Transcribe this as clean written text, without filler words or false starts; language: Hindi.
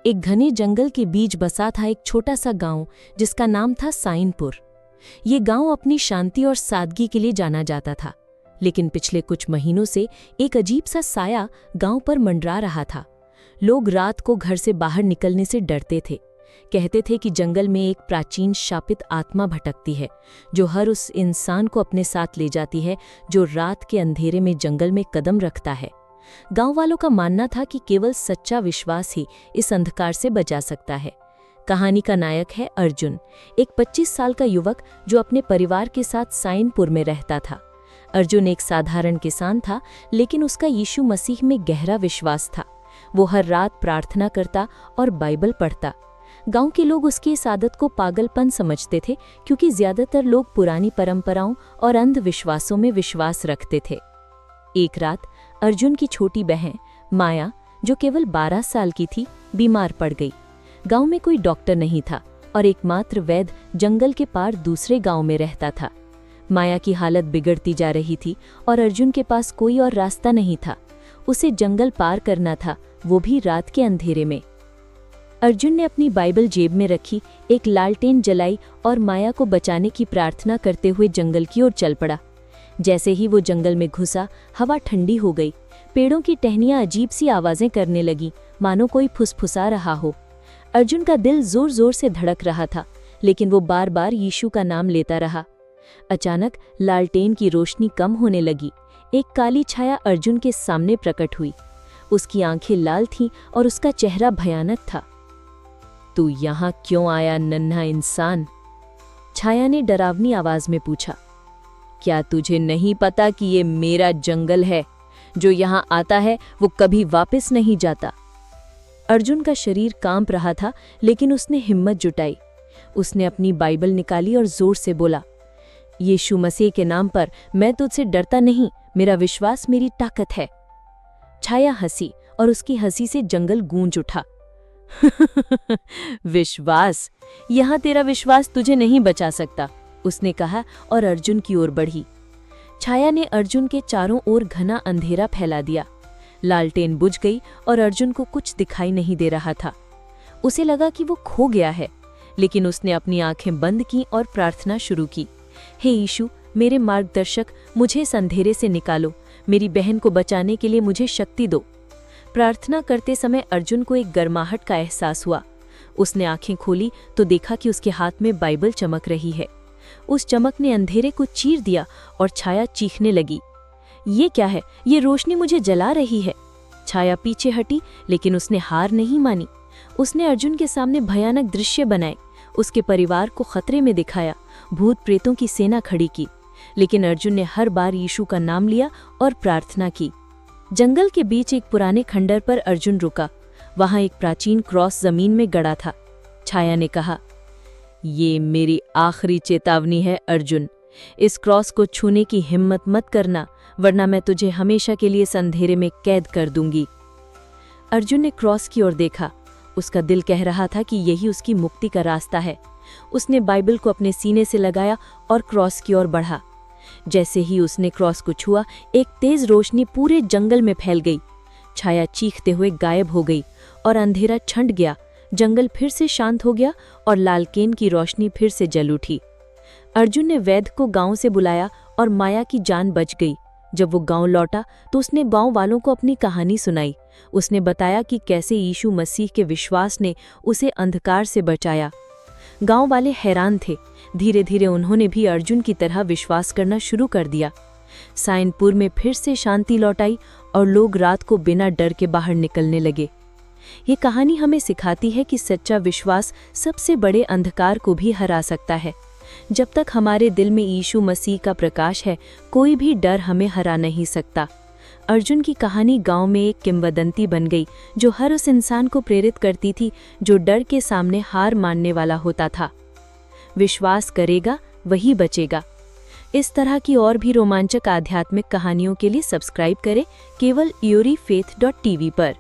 एक घने जंगल के बीच बसा था एक छोटा सा गांव जिसका नाम था साइनपुर। ये गांव अपनी शांति और सादगी के लिए जाना जाता था, लेकिन पिछले कुछ महीनों से एक अजीब सा साया गांव पर मंडरा रहा था। लोग रात को घर से बाहर निकलने से डरते थे। कहते थे कि जंगल में एक प्राचीन शापित आत्मा भटकती है, जो हर उस इंसान को अपने साथ ले जाती है जो रात के अंधेरे में जंगल में कदम रखता है। गांव वालों का मानना था कि केवल सच्चा विश्वास ही इस अंधकार से बचा सकता है। कहानी का नायक है अर्जुन, एक 25 साल का युवक जो अपने परिवार के साथ साइनपुर में रहता था। अर्जुन एक साधारण किसान था, लेकिन उसका यीशु मसीह में गहरा विश्वास था। वो हर रात प्रार्थना करता और बाइबल पढ़ता। गांव के लोग उसकी इस आदत को पागलपन समझते थे, क्योंकि ज्यादातर लोग पुरानी परंपराओं और अंधविश्वासों में विश्वास रखते थे। एक रात अर्जुन की छोटी बहन माया, जो केवल 12 साल की थी, बीमार पड़ गई। गांव में कोई डॉक्टर नहीं था और एकमात्र वैद्य जंगल के पार दूसरे गांव में रहता था। माया की हालत बिगड़ती जा रही थी और अर्जुन के पास कोई और रास्ता नहीं था। उसे जंगल पार करना था, वो भी रात के अंधेरे में। अर्जुन ने अपनी बाइबल जेब में रखी, एक लालटेन जलाई और माया को बचाने की प्रार्थना करते हुए जंगल की ओर चल पड़ा। जैसे ही वो जंगल में घुसा, हवा ठंडी हो गई। पेड़ों की टहनियां अजीब सी आवाजें करने लगीं, मानो कोई फुसफुसा रहा हो। अर्जुन का दिल जोर जोर से धड़क रहा था, लेकिन वो बार बार यीशु का नाम लेता रहा। अचानक लालटेन की रोशनी कम होने लगी। एक काली छाया अर्जुन के सामने प्रकट हुई। उसकी आंखें लाल थीं और उसका चेहरा भयानक था। "तू यहाँ क्यों आया, नन्हा इंसान?" छाया ने डरावनी आवाज में पूछा। "क्या तुझे नहीं पता कि ये मेरा जंगल है? जो यहाँ आता है वो कभी वापस नहीं जाता।" अर्जुन का शरीर कांप रहा था, लेकिन उसने हिम्मत जुटाई। उसने अपनी बाइबल निकाली और जोर से बोला, "यीशु मसीह के नाम पर मैं तुझसे डरता नहीं, मेरा विश्वास मेरी ताकत है।" छाया हंसी और उसकी हंसी से जंगल गूंज उठा। "विश्वास? यहाँ तेरा विश्वास तुझे नहीं बचा सकता," उसने कहा और अर्जुन की ओर बढ़ी। छाया ने अर्जुन के चारों ओर घना अंधेरा फैला दिया। लालटेन बुझ गई और अर्जुन को कुछ दिखाई नहीं दे रहा था। उसे लगा कि वो खो गया है, लेकिन उसने अपनी आंखें बंद की और प्रार्थना शुरू की। "हे यीशु, मेरे मार्गदर्शक, मुझे इस अंधेरे से निकालो। मेरी बहन को बचाने के लिए मुझे शक्ति दो।" प्रार्थना करते समय अर्जुन को एक गर्माहट का एहसास हुआ। उसने आंखें खोली तो देखा कि उसके हाथ में बाइबल चमक रही है। उस चमक ने अंधेरे को चीर दिया और छाया चीखने लगी, "ये क्या है? ये रोशनी मुझे जला रही है।" छाया पीछे हटी, लेकिन उसने हार नहीं मानी। उसने अर्जुन के सामने भयानक दृश्य बनाए, उसके परिवार को खतरे में दिखाया, भूत प्रेतों की सेना खड़ी की। लेकिन अर्जुन ने हर बार यीशु का नाम लिया और प्रार्थना की। जंगल के बीच एक पुराने खंडर पर अर्जुन रुका। वहां एक प्राचीन क्रॉस जमीन में गड़ा था। छाया ने कहा, "ये मेरी आखिरी चेतावनी है अर्जुन। इस क्रॉस को छूने की हिम्मत मत करना, वरना मैं तुझे हमेशा के लिए इस अंधेरे में कैद कर दूंगी।" अर्जुन ने क्रॉस की ओर देखा। उसका दिल कह रहा था कि यही उसकी मुक्ति का रास्ता है। उसने बाइबल को अपने सीने से लगाया और क्रॉस की ओर बढ़ा। जैसे ही उसने क्रॉस को छुआ, एक तेज रोशनी पूरे जंगल में फैल गई। छाया चीखते हुए गायब हो गई और अंधेरा छंट गया। जंगल फिर से शांत हो गया और लालटेन की रोशनी फिर से जल उठी। अर्जुन ने वैद्य को गांव से बुलाया और माया की जान बच गई। जब वो गांव लौटा तो उसने गांव वालों को अपनी कहानी सुनाई। उसने बताया कि कैसे यीशु मसीह के विश्वास ने उसे अंधकार से बचाया। गांव वाले हैरान थे। धीरे धीरे उन्होंने भी अर्जुन की तरह विश्वास करना शुरू कर दिया। साइनपुर में फिर से शांति लौट आई और लोग रात को बिना डर के बाहर निकलने लगे। ये कहानी हमें सिखाती है कि सच्चा विश्वास सबसे बड़े अंधकार को भी हरा सकता है। जब तक हमारे दिल में यीशु मसीह का प्रकाश है, कोई भी डर हमें हरा नहीं सकता। अर्जुन की कहानी गांव में एक किंवदंती बन गई, जो हर उस इंसान को प्रेरित करती थी जो डर के सामने हार मानने वाला होता था। विश्वास करेगा वही बचेगा। इस तरह की और भी रोमांचक आध्यात्मिक कहानियों के लिए सब्सक्राइब करें केवल yoryfaith.tv पर।